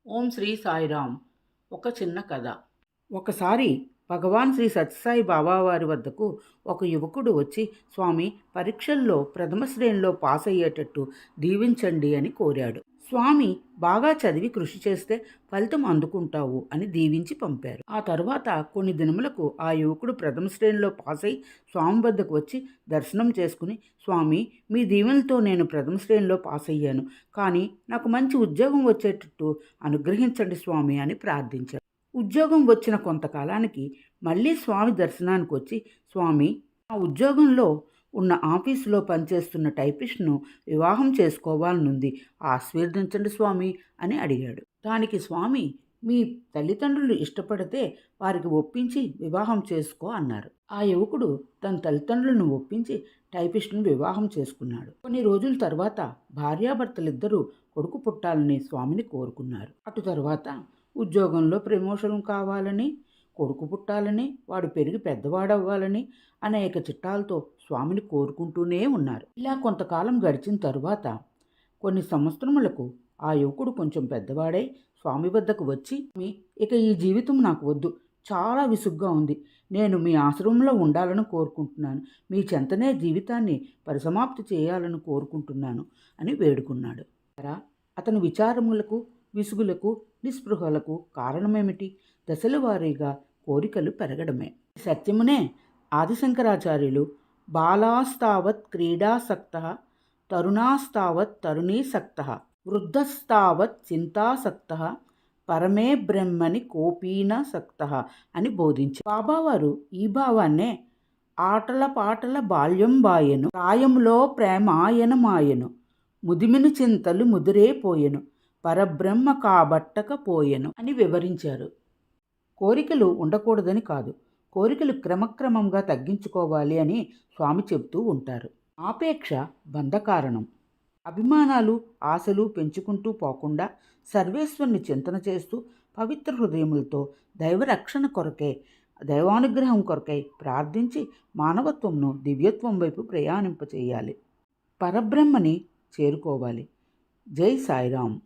ఓం శ్రీ సాయిరామ్. ఒక చిన్న కథ. ఒకసారి భగవాన్ శ్రీ సత్యసాయి బాబా వారి వద్దకు ఒక యువకుడు వచ్చి, స్వామి, పరీక్షల్లో ప్రథమ శ్రేణిలో పాస్ అయ్యేటట్టు దీవించండి అని కోరాడు. స్వామి, బాగా చదివి కృషి చేస్తే ఫలితం అందుకుంటావు అని దీవించి పంపారు. ఆ తరువాత కొన్ని దినములకు ఆ యువకుడు ప్రథమ శ్రేణిలో పాస్ అయి స్వామి వద్దకు వచ్చి దర్శనం చేసుకుని, స్వామి, మీ దీవెనలతో నేను ప్రథమ శ్రేణిలో పాస్ అయ్యాను, కానీ నాకు మంచి ఉద్యోగం వచ్చేటట్టు అనుగ్రహించండి స్వామి అని ప్రార్థించాడు. ఉద్యోగం వచ్చిన కొంతకాలానికి మళ్ళీ స్వామి దర్శనానికి వచ్చి, స్వామి, ఆ ఉద్యోగంలో ఉన్న ఆఫీసులో పనిచేస్తున్న టైపిస్ట్ను వివాహం చేసుకోవాలనుంది, ఆశీర్వదించండి స్వామి అని అడిగాడు. దానికి స్వామి, మీ తల్లిదండ్రులు ఇష్టపడితే వారికి ఒప్పించి వివాహం చేసుకో అన్నారు. ఆ యువకుడు తన తల్లిదండ్రులను ఒప్పించి టైపిస్ట్ను వివాహం చేసుకున్నాడు. కొన్ని రోజుల తర్వాత భార్యాభర్తలిద్దరూ కొడుకు పుట్టాలని స్వామిని కోరుకున్నారు. అటు తర్వాత ఉద్యోగంలో ప్రమోషన్ కావాలని, కొడుకు పుట్టాలని, వాడు పెరిగి పెద్దవాడవ్వాలని అనేక చిట్టాలతో స్వామిని కోరుకుంటూనే ఉన్నారు. ఇలా కొంతకాలం గడిచిన తరువాత కొన్ని సంవత్సరములకు ఆ యువకుడు కొంచెం పెద్దవాడై స్వామి వద్దకు వచ్చి, ఇక ఈ జీవితం నాకు వద్దు, చాలా విసుగ్గా ఉంది, నేను మీ ఆశ్రమంలో ఉండాలని కోరుకుంటున్నాను, మీ చెంతనే జీవితాన్ని పరిసమాప్తి చేయాలని కోరుకుంటున్నాను అని వేడుకున్నాడు. అతని విచారములకు, విసుగులకు, నిస్పృహలకు కారణమేమిటి? దశల వారీగా కోరికలు పెరగడమే. సత్యమునే ఆదిశంకరాచార్యులు బాలాస్తావత్ క్రీడాసక్తః, తరుణాస్తావత్ తరుణీసక్తః, వృద్ధస్తావత్ చింతాసక్తః, పరమే బ్రహ్మని కోపీనాసక్తః అని బోధించారు. బాబావారు ఈ భావాన్నే ఆటల పాటల బాల్యం బాయెను, ప్రాయంలో ప్రేమాయన మాయెను, ముదిమిని చింతలు ముదిరే పోయెను, పరబ్రహ్మ కాబట్టకపోయెను అని వివరించారు. కోరికలు ఉండకూడదని కాదు, కోరికలు క్రమక్రమంగా తగ్గించుకోవాలి అని స్వామి చెబుతూ ఉంటారు. ఆపేక్ష బంధకారణం. అభిమానాలు, ఆశలు పెంచుకుంటూ పోకుండా సర్వేశ్వరుని చింతన చేస్తూ పవిత్ర హృదయములతో దైవరక్షణ కొరకై, దైవానుగ్రహం కొరకై ప్రార్థించి మానవత్వంను దివ్యత్వం వైపు ప్రయాణింపచేయాలి. పరబ్రహ్మని చేరుకోవాలి. జై సాయిరామ్.